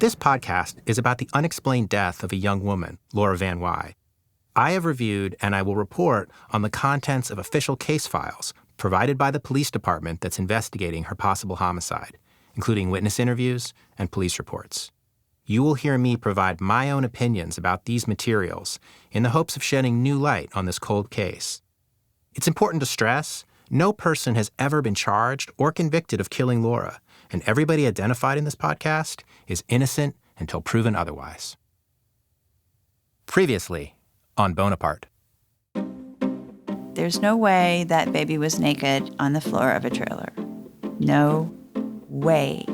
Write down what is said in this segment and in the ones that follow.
This podcast is about the unexplained death of a young woman, Laura Van Wyhe. I have reviewed and I will report on the contents of official case files provided by the police department that's investigating her possible homicide, including witness interviews and police reports. You will hear me provide my own opinions about these materials in the hopes of shedding new light on this cold case. It's important to stress, no person has ever been charged or convicted of killing Laura, and everybody identified in this podcast is innocent until proven otherwise. Previously on Bonaparte. There's no way that baby was naked on the floor of a trailer. No way.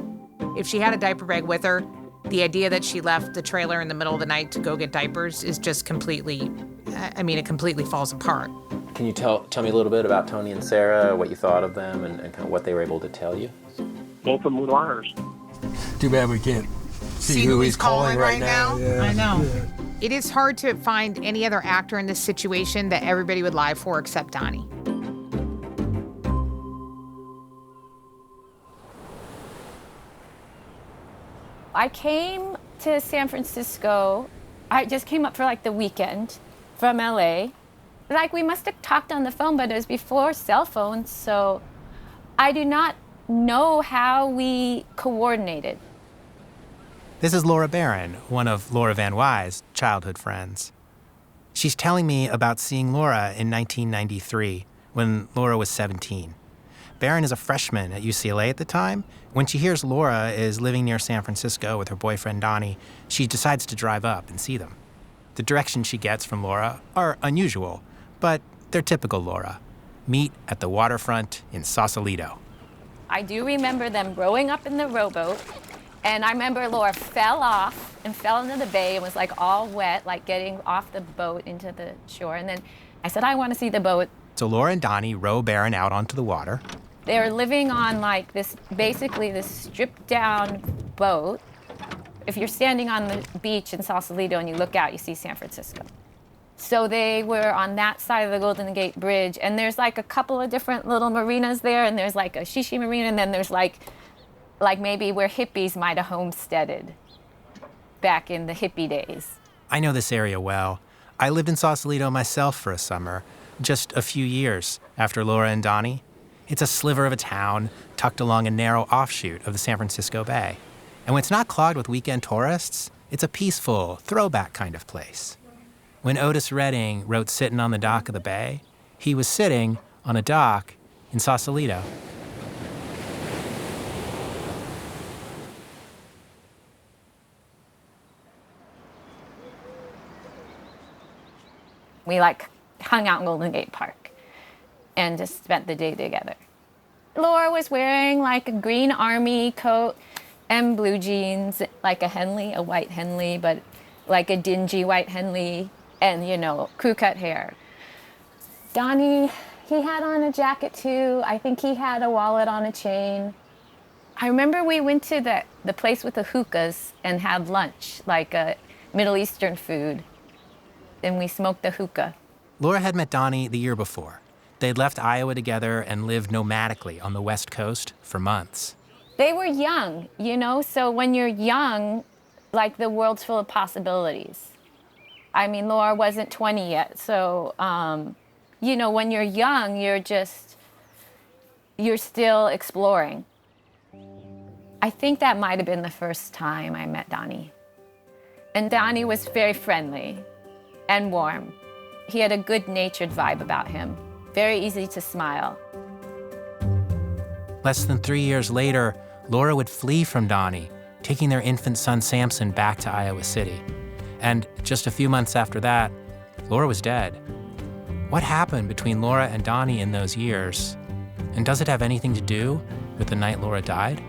If she had a diaper bag with her, the idea that she left the trailer in the middle of the night to go get diapers is just completely, it completely falls apart. Can you tell me a little bit about Tony and Sarah, what you thought of them, and kind of what they were able to tell you? Both of them were liars. Too bad we can't see who he's calling right now. Yeah. I know. Yeah. It is hard to find any other actor in this situation that everybody would lie for except Donnie. I came to San Francisco. I just came up for like the weekend from LA. Like we must have talked on the phone, but it was before cell phones, so I do not know how we coordinated. This is Laura Barron, one of Laura Van Wyhe's childhood friends. She's telling me about seeing Laura in 1993, when Laura was 17. Barron is a freshman at UCLA at the time. When she hears Laura is living near San Francisco with her boyfriend Donnie, she decides to drive up and see them. The directions she gets from Laura are unusual, but they're typical Laura. Meet at the waterfront in Sausalito. I do remember them rowing up in the rowboat, and I remember Laura fell off and fell into the bay and was like all wet, like getting off the boat into the shore. And then I said, I want to see the boat. So Laura and Donnie row Barron out onto the water. They're living on like this, basically this stripped down boat. If you're standing on the beach in Sausalito and you look out, you see San Francisco. So they were on that side of the Golden Gate Bridge, and there's like a couple of different little marinas there, and there's like a Shishi Marina, and then there's like maybe where hippies might have homesteaded back in the hippie days. I know this area well. I lived in Sausalito myself for a summer, just a few years after Laura and Donnie. It's a sliver of a town tucked along a narrow offshoot of the San Francisco Bay. And when it's not clogged with weekend tourists, it's a peaceful, throwback kind of place. When Otis Redding wrote Sittin' on the Dock of the Bay, he was sitting on a dock in Sausalito. We like hung out in Golden Gate Park and just spent the day together. Laura was wearing like a green army coat and blue jeans, like a Henley, a white Henley, but like a dingy white Henley, and crew cut hair. Donnie, he had on a jacket too. I think he had a wallet on a chain. I remember we went to the place with the hookahs and had lunch, like a Middle Eastern food, and we smoked the hookah. Laura had met Donnie the year before. They'd left Iowa together and lived nomadically on the West Coast for months. They were young, so when you're young, like the world's full of possibilities. I mean, Laura wasn't 20 yet, so, when you're young, you're still exploring. I think that might have been the first time I met Donnie. And Donnie was very friendly and warm. He had a good-natured vibe about him, very easy to smile. Less than 3 years later, Laura would flee from Donnie, taking their infant son Samson back to Iowa City. And just a few months after that, Laura was dead. What happened between Laura and Donnie in those years? And does it have anything to do with the night Laura died?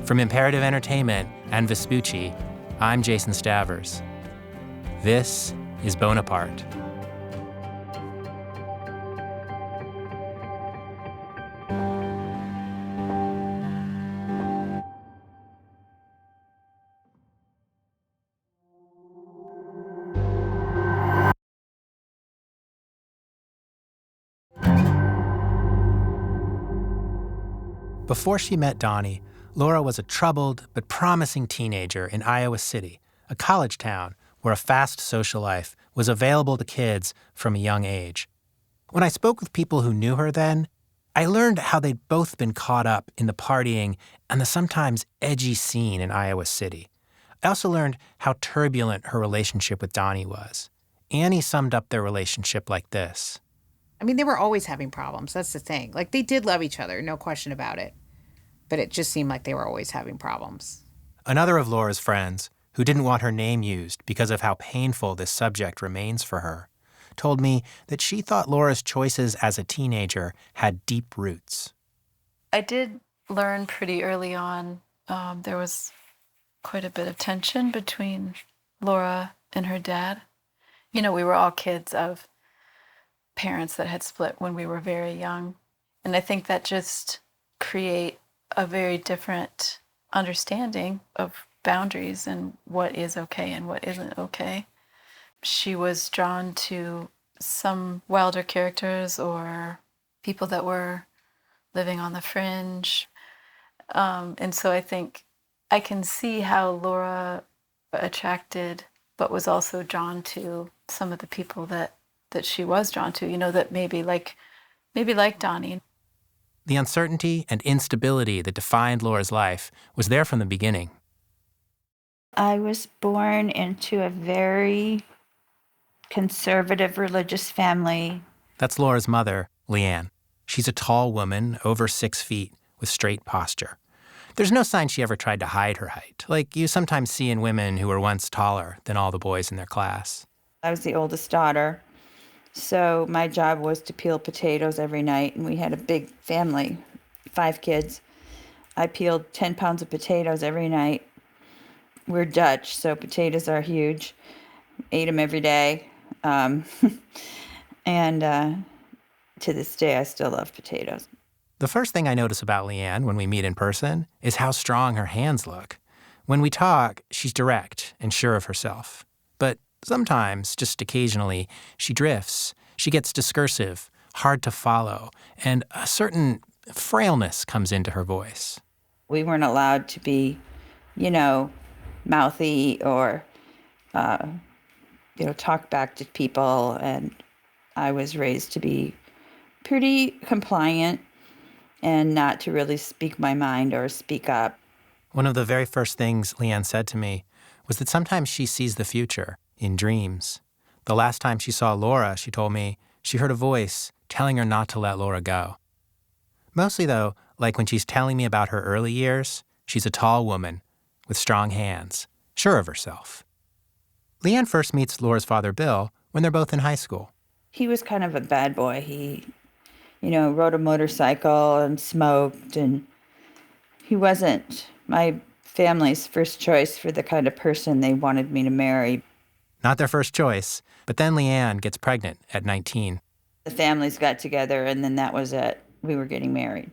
From Imperative Entertainment and Vespucci, I'm Jason Stavers. This is Bonaparte. Before she met Donnie, Laura was a troubled but promising teenager in Iowa City, a college town where a fast social life was available to kids from a young age. When I spoke with people who knew her then, I learned how they'd both been caught up in the partying and the sometimes edgy scene in Iowa City. I also learned how turbulent her relationship with Donnie was. Annie summed up their relationship like this. I mean, they were always having problems. That's the thing. Like, they did love each other, no question about it. But it just seemed like they were always having problems. Another of Laura's friends, who didn't want her name used because of how painful this subject remains for her, told me that she thought Laura's choices as a teenager had deep roots. I did learn pretty early on there was quite a bit of tension between Laura and her dad. You know, we were all kids of parents that had split when we were very young. And I think that just create a very different understanding of boundaries and what is okay and what isn't okay. She was drawn to some wilder characters or people that were living on the fringe. And so I think I can see how Laura attracted, but was also drawn to some of the people that she was drawn to, you know, that maybe like Donnie. The uncertainty and instability that defined Laura's life was there from the beginning. I was born into a very conservative religious family. That's Laura's mother, Leanne. She's a tall woman, over 6 feet, with straight posture. There's no sign she ever tried to hide her height, like you sometimes see in women who were once taller than all the boys in their class. I was the oldest daughter, so my job was to peel potatoes every night, and we had a big family, 5 kids. I peeled 10 pounds of potatoes every night. We're Dutch, so potatoes are huge. Ate them every day. And to this day, I still love potatoes. The first thing I notice about Leanne when we meet in person is how strong her hands look. When we talk, she's direct and sure of herself. But sometimes, just occasionally, she drifts. She gets discursive, hard to follow, and a certain frailness comes into her voice. We weren't allowed to be, mouthy or, talk back to people. And I was raised to be pretty compliant and not to really speak my mind or speak up. One of the very first things Leanne said to me was that sometimes she sees the future in dreams. The last time she saw Laura, she told me, she heard a voice telling her not to let Laura go. Mostly, though, like when she's telling me about her early years, she's a tall woman with strong hands, sure of herself. Leanne first meets Laura's father, Bill, when they're both in high school. He was kind of a bad boy. He, rode a motorcycle and smoked, and he wasn't my family's first choice for the kind of person they wanted me to marry. Not their first choice, but then Leanne gets pregnant at 19. The families got together, and then that was it. We were getting married.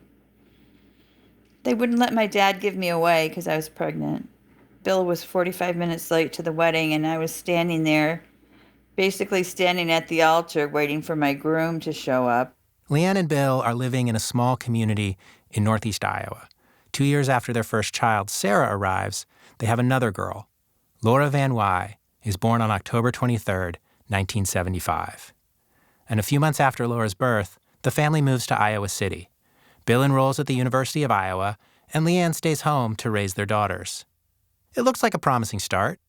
They wouldn't let my dad give me away because I was pregnant. Bill was 45 minutes late to the wedding, and I was standing there, basically standing at the altar waiting for my groom to show up. Leanne and Bill are living in a small community in northeast Iowa. 2 years after their first child, Sarah, arrives, they have another girl. Laura Van Wyhe is born on October 23rd, 1975. And a few months after Laura's birth, the family moves to Iowa City. Bill enrolls at the University of Iowa, and Leanne stays home to raise their daughters. It looks like a promising start,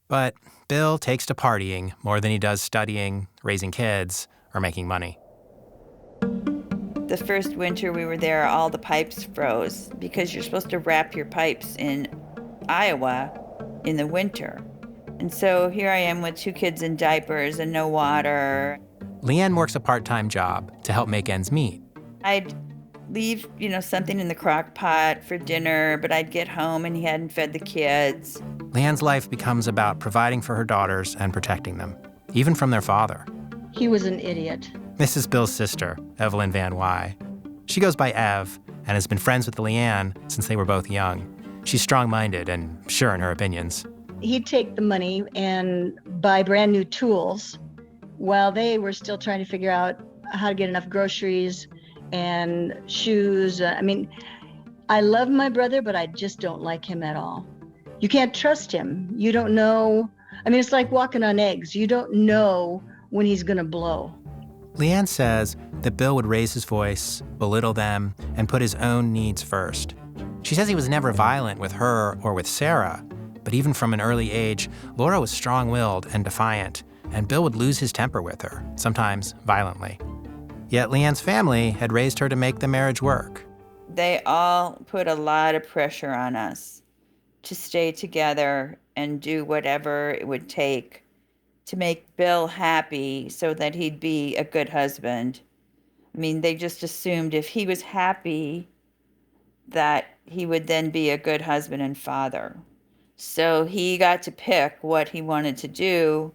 but Bill takes to partying more than he does studying, raising kids, or making money. The first winter we were there, all the pipes froze because you're supposed to wrap your pipes in Iowa in the winter. And so here I am with 2 kids in diapers and no water. Leanne works a part-time job to help make ends meet. I'd leave, something in the crock pot for dinner, but I'd get home and he hadn't fed the kids. Leanne's life becomes about providing for her daughters and protecting them, even from their father. He was an idiot. This is Bill's sister, Evelyn Van Wyhe. She goes by Ev and has been friends with Leanne since they were both young. She's strong-minded and sure in her opinions. He'd take the money and buy brand new tools while they were still trying to figure out how to get enough groceries and shoes. I love my brother, but I just don't like him at all. You can't trust him. You don't know. I mean, it's like walking on eggs. You don't know when he's going to blow. Leanne says that Bill would raise his voice, belittle them, and put his own needs first. She says he was never violent with her or with Sarah, but even from an early age, Laura was strong-willed and defiant, and Bill would lose his temper with her, sometimes violently. Yet Leanne's family had raised her to make the marriage work. They all put a lot of pressure on us to stay together and do whatever it would take to make Bill happy so that he'd be a good husband. I mean, they just assumed if he was happy that he would then be a good husband and father. So he got to pick what he wanted to do.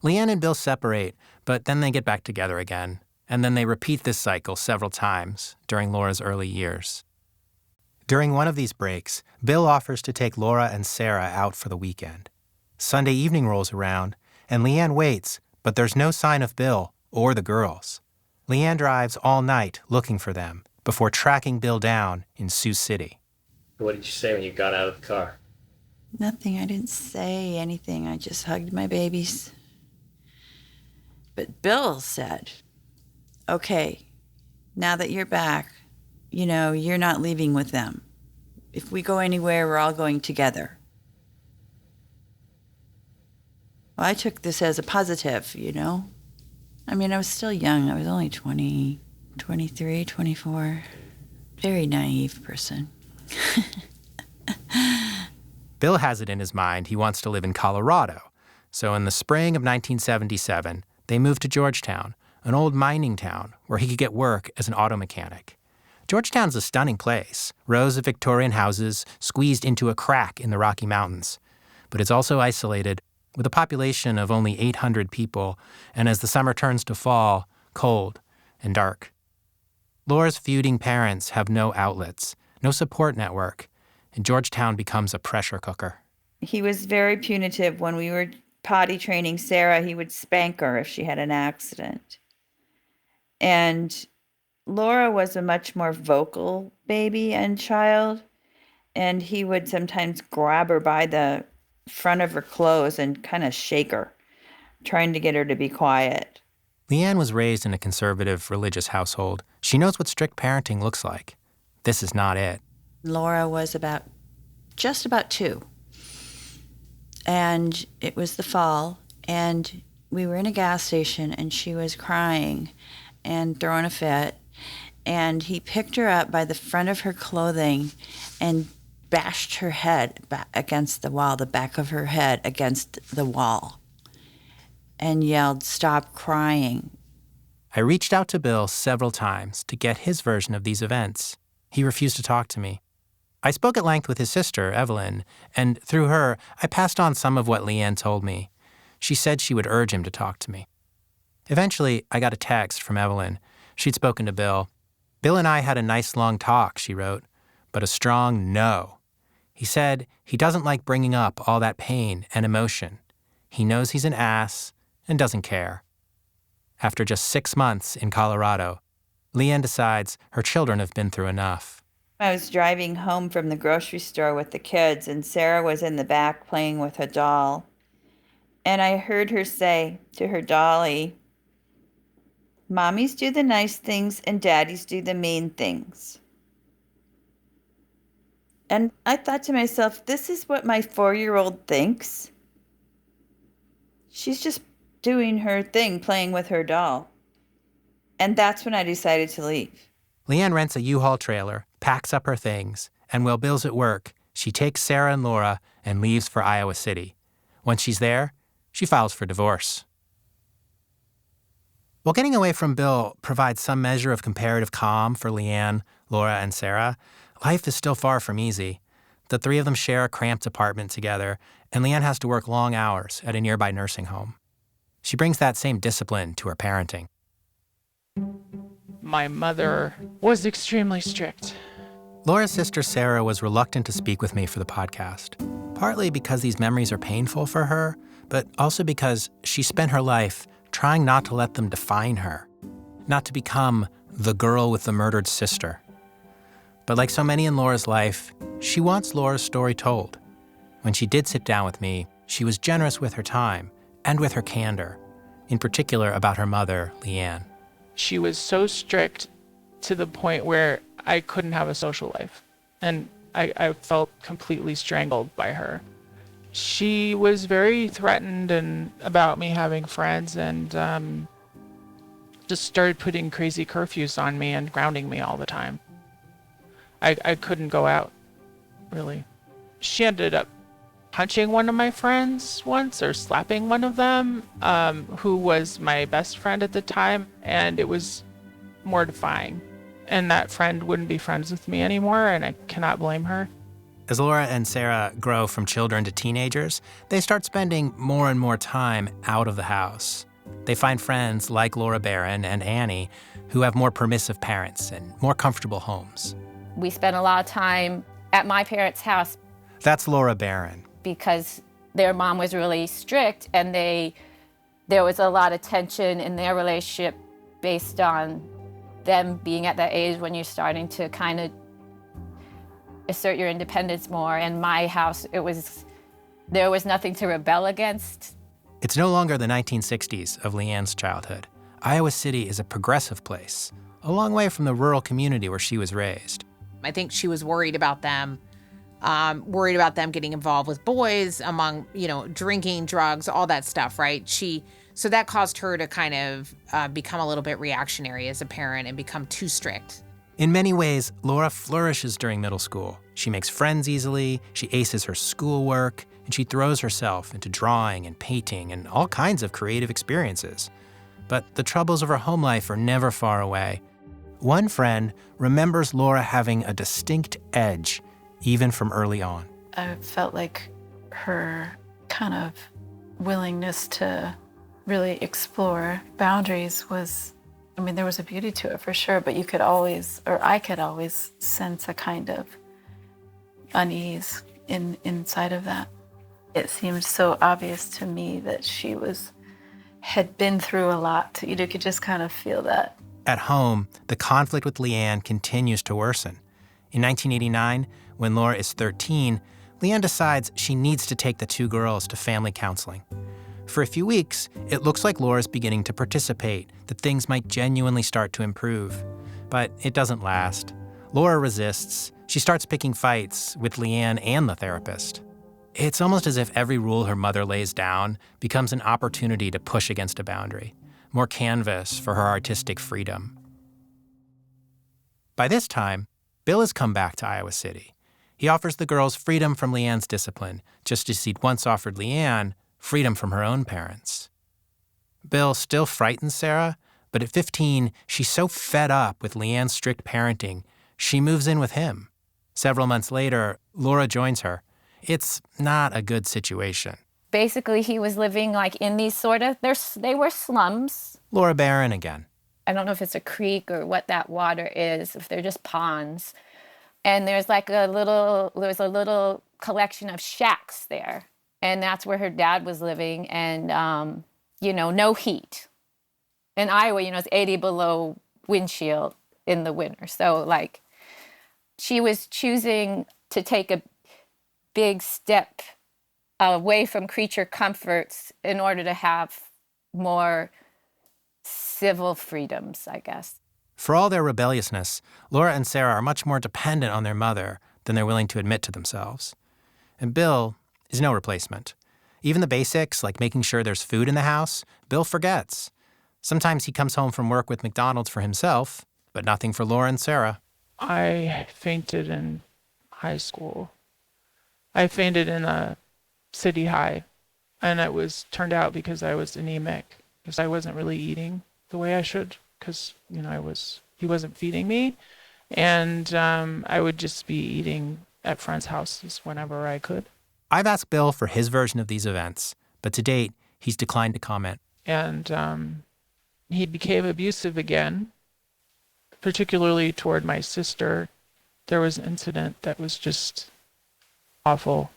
Leanne and Bill separate, but then they get back together again, and then they repeat this cycle several times during Laura's early years. During one of these breaks, Bill offers to take Laura and Sarah out for the weekend. Sunday evening rolls around, and Leanne waits, but there's no sign of Bill or the girls. Leanne drives all night looking for them before tracking Bill down in Sioux City. What did you say when you got out of the car? Nothing. I didn't say anything. I just hugged my babies. But Bill said, okay, now that you're back, you're not leaving with them. If we go anywhere, we're all going together. Well, I took this as a positive, I mean, I was still young. I was only 20, 23, 24. Very naive person. Bill has it in his mind he wants to live in Colorado. So in the spring of 1977, they moved to Georgetown, an old mining town where he could get work as an auto mechanic. Georgetown's a stunning place, rows of Victorian houses squeezed into a crack in the Rocky Mountains. But it's also isolated, with a population of only 800 people, and as the summer turns to fall, cold and dark. Laura's feuding parents have no outlets, no support network, and Georgetown becomes a pressure cooker. He was very punitive. When we were potty training Sarah, he would spank her if she had an accident. And Laura was a much more vocal baby and child, and he would sometimes grab her by the front of her clothes and kind of shake her, trying to get her to be quiet. Leanne was raised in a conservative religious household. She knows what strict parenting looks like. This is not it. Laura was just about 2. And it was the fall, and we were in a gas station, and she was crying and throwing a fit. And he picked her up by the front of her clothing and bashed her head against the wall, the back of her head against the wall, and yelled, "Stop crying." I reached out to Bill several times to get his version of these events. He refused to talk to me. I spoke at length with his sister, Evelyn, and through her, I passed on some of what Leanne told me. She said she would urge him to talk to me. Eventually, I got a text from Evelyn. She'd spoken to Bill. Bill and I had a nice long talk, she wrote, but a strong no. He said he doesn't like bringing up all that pain and emotion. He knows he's an ass and doesn't care. After just 6 months in Colorado, Leanne decides her children have been through enough. I was driving home from the grocery store with the kids, and Sarah was in the back playing with a doll. And I heard her say to her dolly, "Mommies do the nice things and daddies do the mean things." And I thought to myself, this is what my 4-year-old thinks. She's just doing her thing, playing with her doll. And that's when I decided to leave. Leanne rents a U-Haul trailer, packs up her things, and while Bill's at work, she takes Sarah and Laura and leaves for Iowa City. Once she's there, she files for divorce. While getting away from Bill provides some measure of comparative calm for Leanne, Laura, and Sarah, life is still far from easy. The 3 of them share a cramped apartment together, and Leanne has to work long hours at a nearby nursing home. She brings that same discipline to her parenting. My mother was extremely strict. Laura's sister Sarah was reluctant to speak with me for the podcast, partly because these memories are painful for her, but also because she spent her life trying not to let them define her, not to become the girl with the murdered sister. But like so many in Laura's life, she wants Laura's story told. When she did sit down with me, she was generous with her time and with her candor, in particular about her mother, Leanne. She was so strict to the point where I couldn't have a social life. And I felt completely strangled by her. She was very threatened about me having friends and just started putting crazy curfews on me and grounding me all the time. I couldn't go out, really. She ended up punching one of my friends once or slapping one of them, who was my best friend at the time, and it was mortifying. And that friend wouldn't be friends with me anymore, and I cannot blame her. As Laura and Sarah grow from children to teenagers, they start spending more and more time out of the house. They find friends like Laura Barron and Annie who have more permissive parents and more comfortable homes. We spent a lot of time at my parents' house. That's Laura Barron. Because their mom was really strict and there was a lot of tension in their relationship based on them being at that age when you're starting to kind of assert your independence more. And my house, there was nothing to rebel against. It's no longer the 1960s of Leanne's childhood. Iowa City is a progressive place, a long way from the rural community where she was raised. I think she was worried about them getting involved with boys, among, drinking, drugs, all that stuff, right? So that caused her to kind of become a little bit reactionary as a parent and become too strict. In many ways, Laura flourishes during middle school. She makes friends easily, she aces her schoolwork, and she throws herself into drawing and painting and all kinds of creative experiences. But the troubles of her home life are never far away. One friend remembers Laura having a distinct edge, even from early on. I felt like her kind of willingness to really explore boundaries there was a beauty to it for sure, but I could always sense a kind of unease inside of that. It seemed so obvious to me that she had been through a lot. You could just kind of feel that. At home, the conflict with Leanne continues to worsen. In 1989, when Laura is 13, Leanne decides she needs to take the two girls to family counseling. For a few weeks, it looks like Laura's beginning to participate, that things might genuinely start to improve. But it doesn't last. Laura resists. She starts picking fights with Leanne and the therapist. It's almost as if every rule her mother lays down becomes an opportunity to push against a boundary, more canvas for her artistic freedom. By this time, Bill has come back to Iowa City. He offers the girls freedom from Leanne's discipline, just as he'd once offered Leanne freedom from her own parents. Bill still frightens Sarah, but at 15, she's so fed up with Leanne's strict parenting, she moves in with him. Several months later, Laura joins her. It's not a good situation. Basically, he was living in these they were slums. Laura Barron again. I don't know if it's a creek or what that water is, if they're just ponds. And there's a little collection of shacks there. And that's where her dad was living, and, no heat. In Iowa, it's 80 below windshield in the winter. So, she was choosing to take a big step away from creature comforts in order to have more civil freedoms, I guess. For all their rebelliousness, Laura and Sarah are much more dependent on their mother than they're willing to admit to themselves. And Bill is no replacement. Even the basics, like making sure there's food in the house, Bill forgets. Sometimes he comes home from work with McDonald's for himself, but nothing for Laura and Sarah. I fainted in high school. I fainted in a city high, and it turned out because I was anemic, because I wasn't really eating the way I should, because he wasn't feeding me, and I would just be eating at friends' houses whenever I could. I've asked Bill for his version of these events, but to date, he's declined to comment. And he became abusive again, particularly toward my sister. There was an incident that was just awful.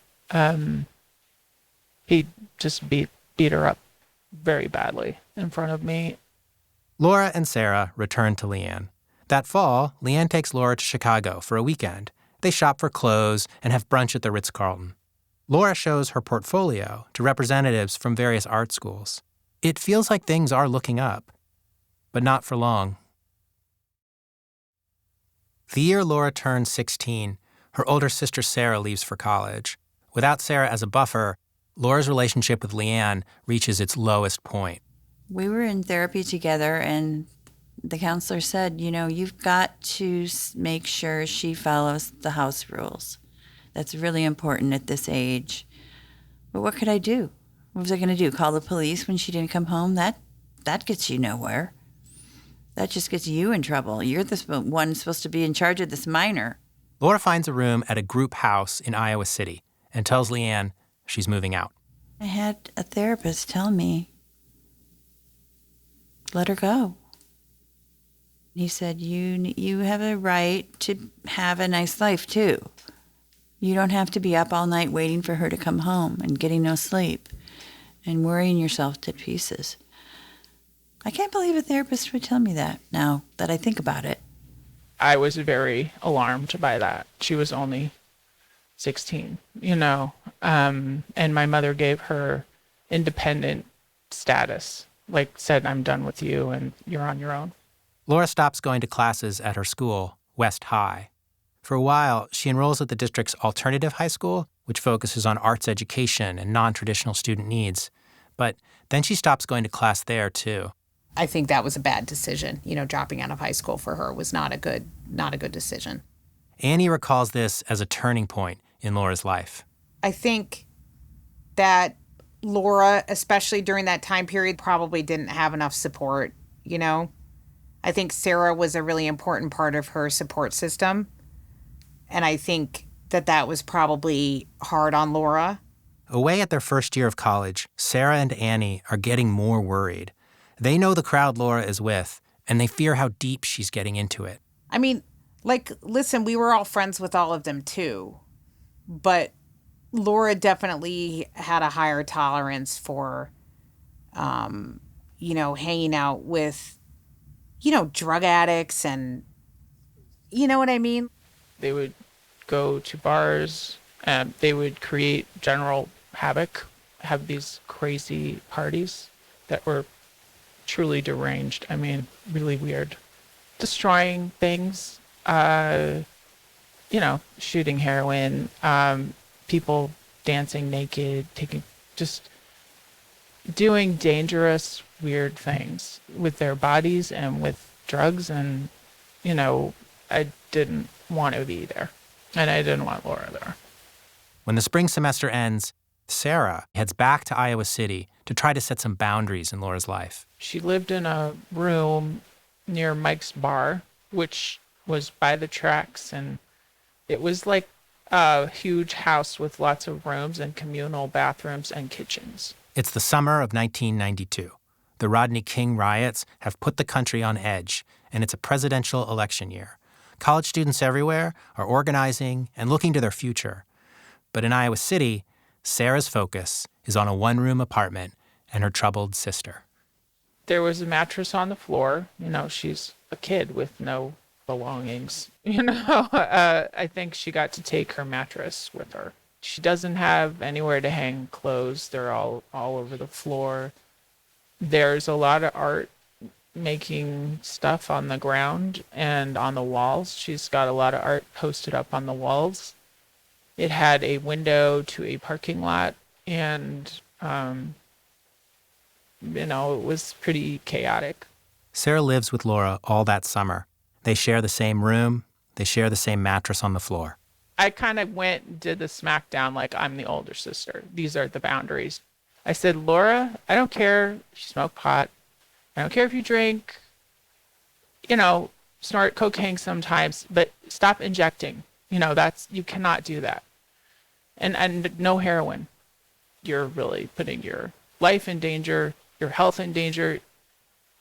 He just beat her up very badly in front of me. Laura and Sarah returned to Leanne. That fall, Leanne takes Laura to Chicago for a weekend. They shop for clothes and have brunch at the Ritz-Carlton. Laura shows her portfolio to representatives from various art schools. It feels like things are looking up, but not for long. The year Laura turns 16, her older sister Sarah leaves for college. Without Sarah as a buffer, Laura's relationship with Leanne reaches its lowest point. We were in therapy together, and the counselor said, you've got to make sure she follows the house rules. That's really important at this age. But what could I do? What was I going to do? Call the police when she didn't come home? That gets you nowhere. That just gets you in trouble. You're the one supposed to be in charge of this minor. Laura finds a room at a group house in Iowa City and tells Leanne she's moving out. I had a therapist tell me, let her go. He said, you have a right to have a nice life, too. You don't have to be up all night waiting for her to come home and getting no sleep and worrying yourself to pieces. I can't believe a therapist would tell me that now that I think about it. I was very alarmed by that. She was only 16, and my mother gave her independent status, said, I'm done with you and you're on your own. Laura stops going to classes at her school, West High. For a while, she enrolls at the district's alternative high school, which focuses on arts education and non-traditional student needs. But then she stops going to class there, too. I think that was a bad decision. Dropping out of high school for her was not a good decision. Annie recalls this as a turning point in Laura's life. I think that Laura, especially during that time period, probably didn't have enough support, I think Sarah was a really important part of her support system. And I think that was probably hard on Laura. Away at their first year of college, Sarah and Annie are getting more worried. They know the crowd Laura is with, and they fear how deep she's getting into it. I mean, listen, we were all friends with all of them too. But Laura definitely had a higher tolerance for, hanging out with, drug addicts and, you know what I mean? They would go to bars, and they would create general havoc, have these crazy parties that were truly deranged. I mean, really weird. Destroying things, shooting heroin, people dancing naked, just doing dangerous, weird things with their bodies and with drugs. And, I didn't want to be there. And I didn't want Laura there. When the spring semester ends, Sarah heads back to Iowa City to try to set some boundaries in Laura's life. She lived in a room near Mike's bar, which was by the tracks, and it was like a huge house with lots of rooms and communal bathrooms and kitchens. It's the summer of 1992. The Rodney King riots have put the country on edge, and it's a presidential election year. College students everywhere are organizing and looking to their future. But in Iowa City, Sarah's focus is on a one-room apartment and her troubled sister. There was a mattress on the floor. She's a kid with no belongings. I think she got to take her mattress with her. She doesn't have anywhere to hang clothes. They're all over the floor. There's a lot of art making stuff on the ground and on the walls. She's got a lot of art posted up on the walls. It had a window to a parking lot, and it was pretty chaotic. Sarah lives with Laura all that summer. They share the same room. They share the same mattress on the floor. I kind of went and did the smackdown like I'm the older sister. These are the boundaries. I said, Laura, I don't care if you smoke pot. I don't care if you drink, snort cocaine sometimes, but stop injecting. You cannot do that. And no heroin. You're really putting your life in danger, your health in danger.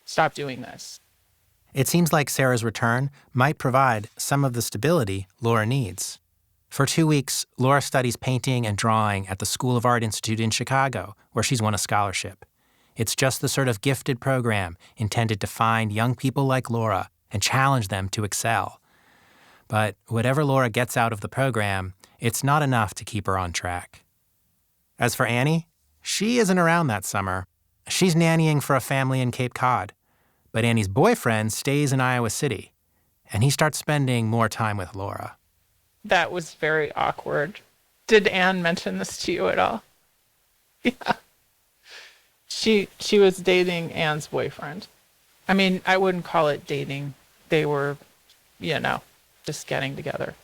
Stop doing this. It seems like Sarah's return might provide some of the stability Laura needs. For 2 weeks, Laura studies painting and drawing at the School of Art Institute in Chicago, where she's won a scholarship. It's just the sort of gifted program intended to find young people like Laura and challenge them to excel. But whatever Laura gets out of the program, it's not enough to keep her on track. As for Annie, she isn't around that summer. She's nannying for a family in Cape Cod. But Annie's boyfriend stays in Iowa City, and he starts spending more time with Laura. That was very awkward. Did Anne mention this to you at all? Yeah. She was dating Anne's boyfriend. I mean, I wouldn't call it dating. They were, just getting together.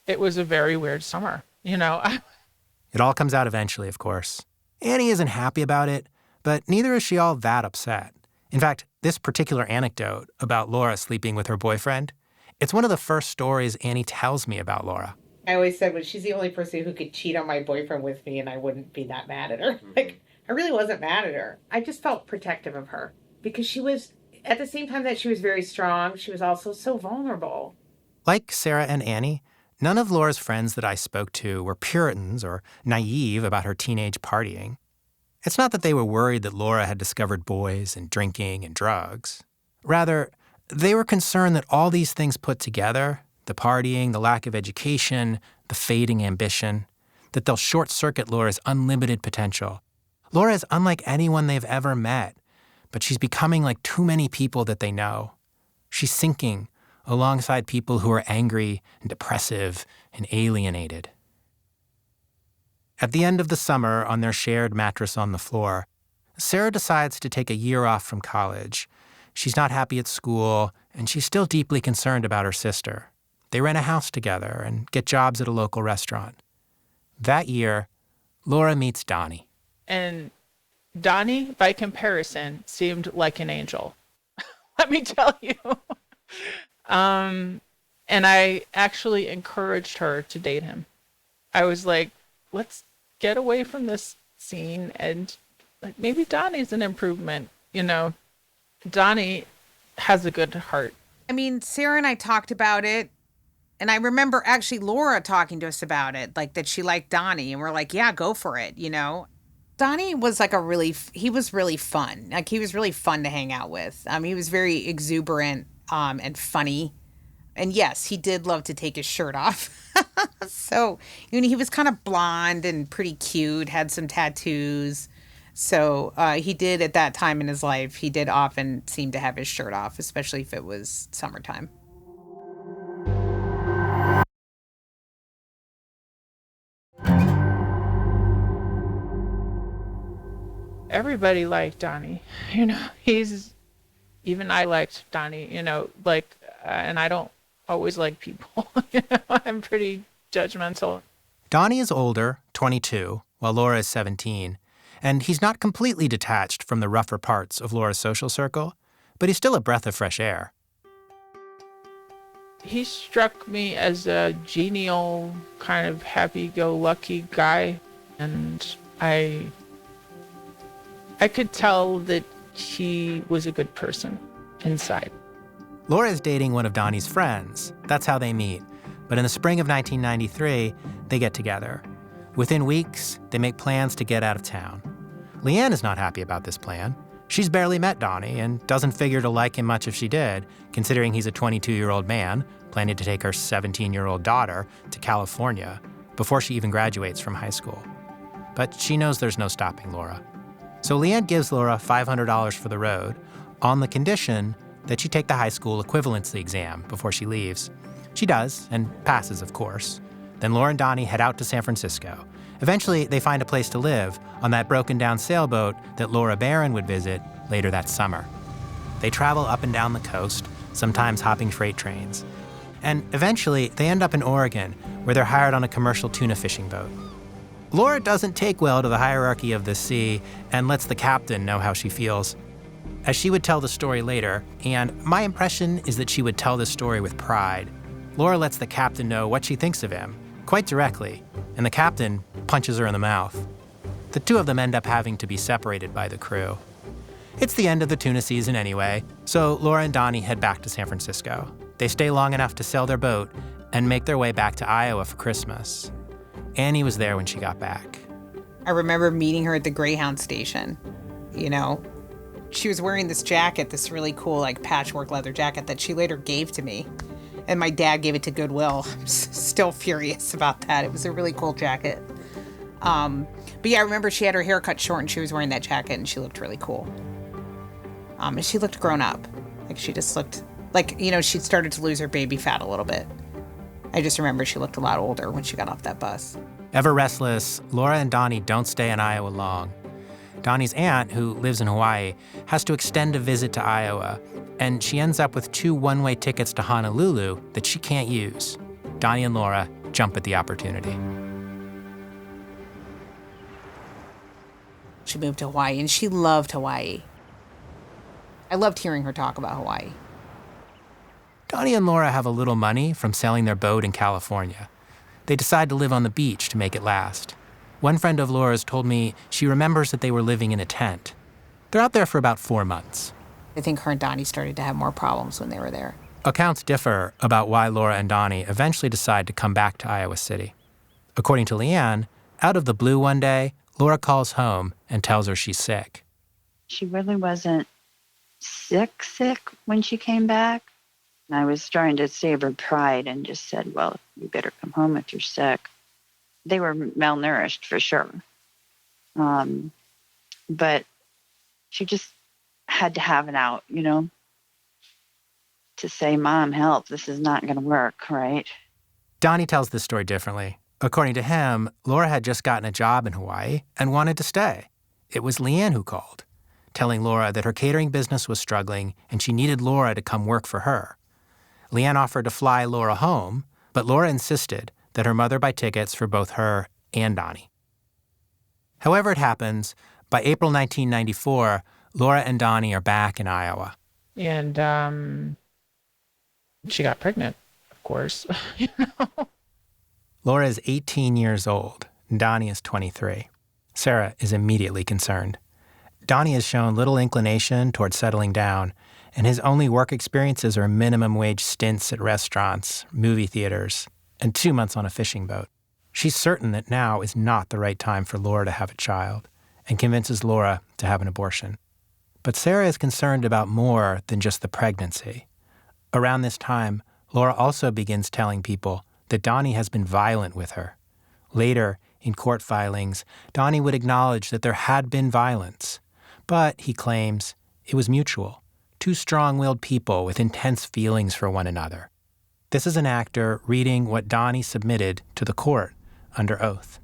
It was a very weird summer, It all comes out eventually, of course. Annie isn't happy about it, but neither is she all that upset. In fact, this particular anecdote about Laura sleeping with her boyfriend, it's one of the first stories Annie tells me about Laura. I always said, well, she's the only person who could cheat on my boyfriend with me and I wouldn't be that mad at her. Like, I really wasn't mad at her. I just felt protective of her because she was, at the same time that she was very strong, she was also so vulnerable. Like Sarah and Annie, none of Laura's friends that I spoke to were Puritans or naive about her teenage partying. It's not that they were worried that Laura had discovered boys and drinking and drugs. Rather, they were concerned that all these things put together, the partying, the lack of education, the fading ambition, that they'll short-circuit Laura's unlimited potential. Laura is unlike anyone they've ever met, but she's becoming like too many people that they know. She's sinking alongside people who are angry and depressive and alienated. At the end of the summer, on their shared mattress on the floor, Sarah decides to take a year off from college. She's not happy at school, and she's still deeply concerned about her sister. They rent a house together and get jobs at a local restaurant. That year, Laura meets Donnie. And Donnie, by comparison, seemed like an angel. Let me tell you. And I actually encouraged her to date him. I was like, let's get away from this scene and like maybe Donnie's an improvement, Donnie has a good heart. I mean, Sarah and I talked about it, and I remember actually Laura talking to us about it, like that she liked Donnie, and we're like, yeah, go for it, Donnie was like he was really fun. Like, he was really fun to hang out with. He was very exuberant and funny. And yes, he did love to take his shirt off. So, he was kind of blonde and pretty cute, had some tattoos. So he did, at that time in his life, he did often seem to have his shirt off, especially if it was summertime. Everybody liked Donnie. Even I liked Donnie, and I don't always like people. I'm pretty judgmental. Donnie is older, 22, while Laura is 17, and he's not completely detached from the rougher parts of Laura's social circle, but he's still a breath of fresh air. He struck me as a genial, kind of happy-go-lucky guy, and I could tell that he was a good person inside. Laura is dating one of Donnie's friends. That's how they meet. But in the spring of 1993, they get together. Within weeks, they make plans to get out of town. Leanne is not happy about this plan. She's barely met Donnie and doesn't figure to like him much if she did, considering he's a 22-year-old man planning to take her 17-year-old daughter to California before she even graduates from high school. But she knows there's no stopping Laura. So Leanne gives Laura $500 for the road on the condition that she take the high school equivalency exam before she leaves. She does, and passes, of course. Then Laura and Donnie head out to San Francisco. Eventually, they find a place to live on that broken-down sailboat that Laura Barron would visit later that summer. They travel up and down the coast, sometimes hopping freight trains. And eventually, they end up in Oregon, where they're hired on a commercial tuna fishing boat. Laura doesn't take well to the hierarchy of the sea and lets the captain know how she feels. As she would tell the story later, and my impression is that she would tell this story with pride, Laura lets the captain know what she thinks of him, quite directly, and the captain punches her in the mouth. The two of them end up having to be separated by the crew. It's the end of the tuna season anyway, so Laura and Donnie head back to San Francisco. They stay long enough to sell their boat and make their way back to Iowa for Christmas. Annie was there when she got back. I remember meeting her at the Greyhound station, she was wearing this jacket, this really cool like patchwork leather jacket that she later gave to me. And my dad gave it to Goodwill. I'm still furious about that. It was a really cool jacket. But yeah, I remember she had her hair cut short and she was wearing that jacket and she looked really cool. And she looked grown up. Like she just looked like, she'd started to lose her baby fat a little bit. I just remember she looked a lot older when she got off that bus. Ever restless, Laura and Donnie don't stay in Iowa long. Donnie's aunt, who lives in Hawaii, has to extend a visit to Iowa, and she ends up with 2 one-way tickets to Honolulu that she can't use. Donnie and Laura jump at the opportunity. She moved to Hawaii, and she loved Hawaii. I loved hearing her talk about Hawaii. Donnie and Laura have a little money from selling their boat in California. They decide to live on the beach to make it last. One friend of Laura's told me she remembers that they were living in a tent. They're out there for about 4 months. I think her and Donnie started to have more problems when they were there. Accounts differ about why Laura and Donnie eventually decide to come back to Iowa City. According to Leanne, out of the blue one day, Laura calls home and tells her she's sick. She really wasn't sick when she came back. And I was trying to save her pride and just said, well, you better come home if you're sick. They were malnourished for sure. But she just had to have it out, to say, Mom, help, this is not going to work, right? Donnie tells this story differently. According to him, Laura had just gotten a job in Hawaii and wanted to stay. It was Leanne who called, telling Laura that her catering business was struggling and she needed Laura to come work for her. Leanne offered to fly Laura home, but Laura insisted that her mother buy tickets for both her and Donnie. However it happens, by April 1994, Laura and Donnie are back in Iowa. And she got pregnant, of course. Laura is 18 years old, and Donnie is 23. Sarah is immediately concerned. Donnie has shown little inclination toward settling down, and his only work experiences are minimum wage stints at restaurants, movie theaters, and 2 months on a fishing boat. She's certain that now is not the right time for Laura to have a child, and convinces Laura to have an abortion. But Sarah is concerned about more than just the pregnancy. Around this time, Laura also begins telling people that Donnie has been violent with her. Later, in court filings, Donnie would acknowledge that there had been violence, but, he claims, it was mutual. 2 strong-willed people with intense feelings for one another. This is an actor reading what Donnie submitted to the court under oath.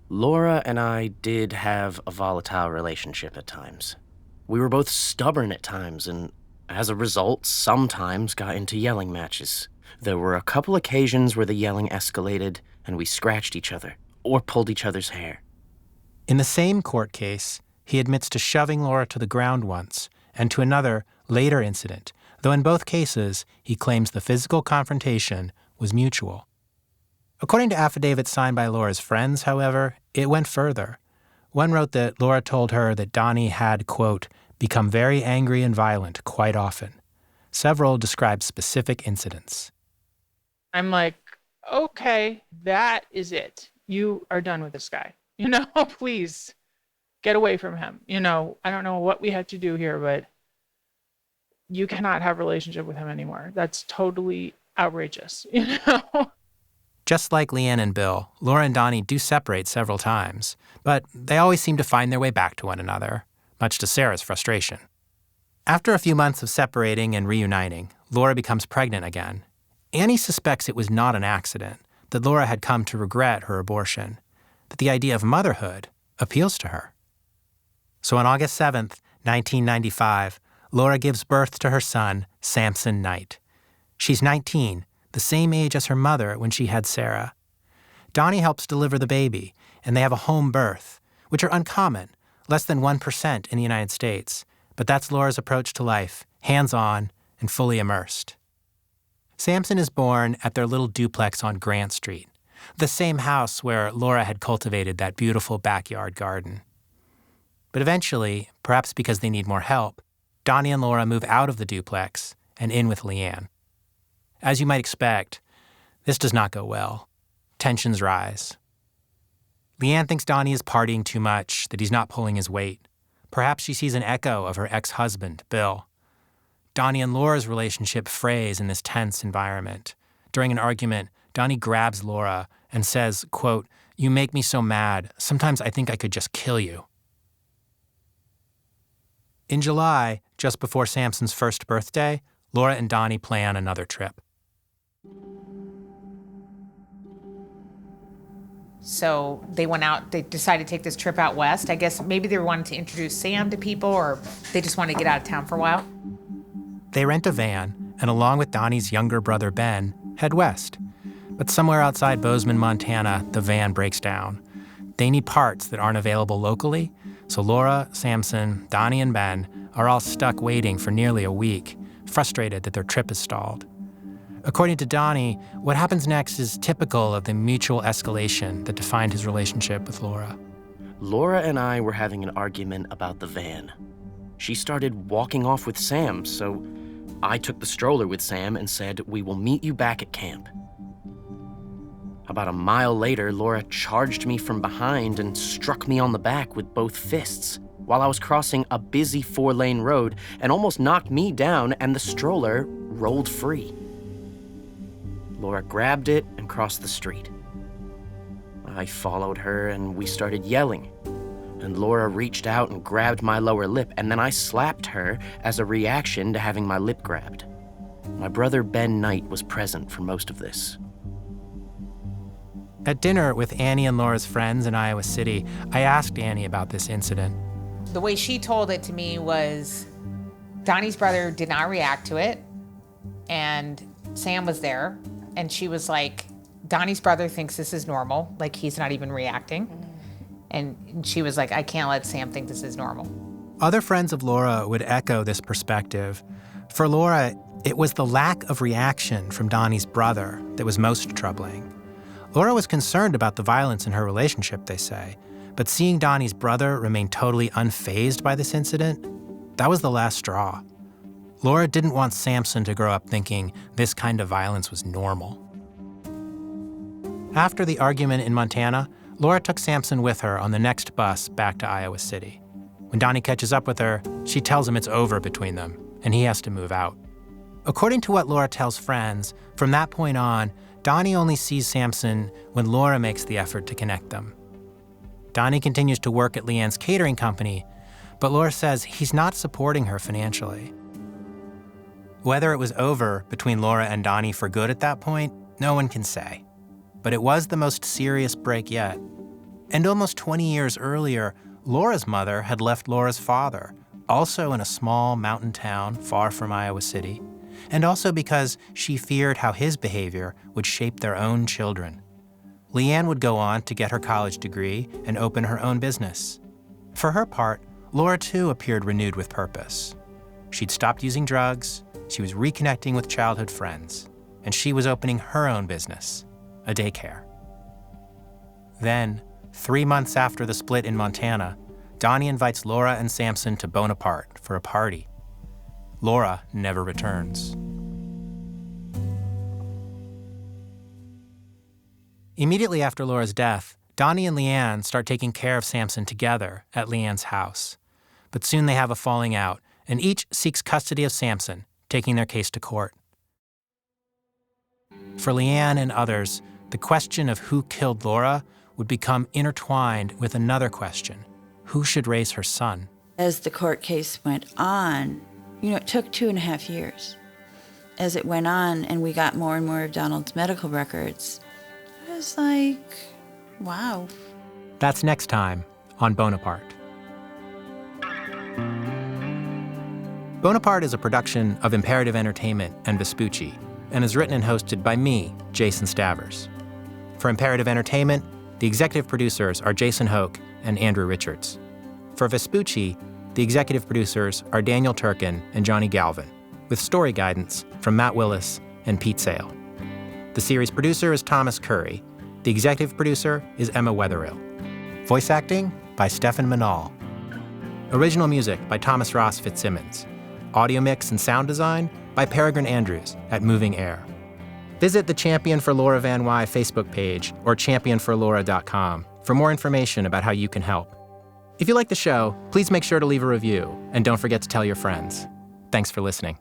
Laura and I did have a volatile relationship at times. We were both stubborn at times, and as a result, sometimes got into yelling matches. There were a couple occasions where the yelling escalated and we scratched each other or pulled each other's hair. In the same court case, he admits to shoving Laura to the ground once and to another later incident, though in both cases, he claims the physical confrontation was mutual. According to affidavits signed by Laura's friends, however, it went further. One wrote that Laura told her that Donnie had, quote, become very angry and violent quite often. Several described specific incidents. I'm like, okay, that is it. You are done with this guy. Please get away from him. I don't know what we had to do here, but you cannot have a relationship with him anymore. That's totally outrageous, Just like Leanne and Bill, Laura and Donnie do separate several times, but they always seem to find their way back to one another, much to Sarah's frustration. After a few months of separating and reuniting, Laura becomes pregnant again. Annie suspects it was not an accident, that Laura had come to regret her abortion, that the idea of motherhood appeals to her. So on August 7th, 1995, Laura gives birth to her son, Samson Knight. She's 19, the same age as her mother when she had Sarah. Donnie helps deliver the baby, and they have a home birth, which are uncommon, less than 1% in the United States. But that's Laura's approach to life, hands-on and fully immersed. Samson is born at their little duplex on Grant Street, the same house where Laura had cultivated that beautiful backyard garden. But eventually, perhaps because they need more help, Donnie and Laura move out of the duplex and in with Leanne. As you might expect, this does not go well. Tensions rise. Leanne thinks Donnie is partying too much, that he's not pulling his weight. Perhaps she sees an echo of her ex-husband, Bill. Donnie and Laura's relationship frays in this tense environment. During an argument, Donnie grabs Laura and says, quote, "You make me so mad. Sometimes I think I could just kill you." In July, just before Samson's first birthday, Laura and Donnie plan another trip. So they went out, they decided to take this trip out west. I guess maybe they wanted to introduce Sam to people, or they just wanted to get out of town for a while. They rent a van, and along with Donnie's younger brother Ben, head west. But somewhere outside Bozeman, Montana, the van breaks down. They need parts that aren't available locally, so Laura, Samson, Donnie, and Ben are all stuck waiting for nearly a week, frustrated that their trip is stalled. According to Donnie, what happens next is typical of the mutual escalation that defined his relationship with Laura. Laura and I were having an argument about the van. She started walking off with Sam, so I took the stroller with Sam and said, "We will meet you back at camp." About a mile later, Laura charged me from behind and struck me on the back with both fists while I was crossing a busy 4-lane road and almost knocked me down, and the stroller rolled free. Laura grabbed it and crossed the street. I followed her and we started yelling. And Laura reached out and grabbed my lower lip, and then I slapped her as a reaction to having my lip grabbed. My brother Ben Knight was present for most of this. At dinner with Annie and Laura's friends in Iowa City, I asked Annie about this incident. The way she told it to me was Donnie's brother did not react to it, and Sam was there, and she was like, Donnie's brother thinks this is normal, like he's not even reacting. And she was like, I can't let Sam think this is normal. Other friends of Laura would echo this perspective. For Laura, it was the lack of reaction from Donnie's brother that was most troubling. Laura was concerned about the violence in her relationship, they say, but seeing Donnie's brother remain totally unfazed by this incident, that was the last straw. Laura didn't want Samson to grow up thinking this kind of violence was normal. After the argument in Montana, Laura took Samson with her on the next bus back to Iowa City. When Donnie catches up with her, she tells him it's over between them, and he has to move out. According to what Laura tells friends, from that point on, Donnie only sees Samson when Laura makes the effort to connect them. Donnie continues to work at Leanne's catering company, but Laura says he's not supporting her financially. Whether it was over between Laura and Donnie for good at that point, no one can say. But it was the most serious break yet. And almost 20 years earlier, Laura's mother had left Laura's father, also in a small mountain town far from Iowa City, and also because she feared how his behavior would shape their own children. Leanne would go on to get her college degree and open her own business. For her part, Laura too appeared renewed with purpose. She'd stopped using drugs, she was reconnecting with childhood friends, and she was opening her own business, a daycare. Then, 3 months after the split in Montana, Donnie invites Laura and Samson to Bonaparte for a party. Laura never returns. Immediately after Laura's death, Donnie and Leanne start taking care of Samson together at Leanne's house. But soon they have a falling out, and each seeks custody of Samson, taking their case to court. For Leanne and others, the question of who killed Laura would become intertwined with another question: who should raise her son? As the court case went on, it took 2.5 years. As it went on and we got more and more of Donald's medical records, I was like, wow. That's next time on Bonaparte. Bonaparte is a production of Imperative Entertainment and Vespucci, and is written and hosted by me, Jason Stavers. For Imperative Entertainment, the executive producers are Jason Hoke and Andrew Richards. For Vespucci, the executive producers are Daniel Turkin and Johnny Galvin, with story guidance from Matt Willis and Pete Sale. The series producer is Thomas Curry. The executive producer is Emma Wetherill. Voice acting by Stefan Manal. Original music by Thomas Ross Fitzsimmons. Audio mix and sound design by Peregrine Andrews at Moving Air. Visit the Champion for Laura Van Wyhe Facebook page or championforlaura.com for more information about how you can help. If you like the show, please make sure to leave a review, and don't forget to tell your friends. Thanks for listening.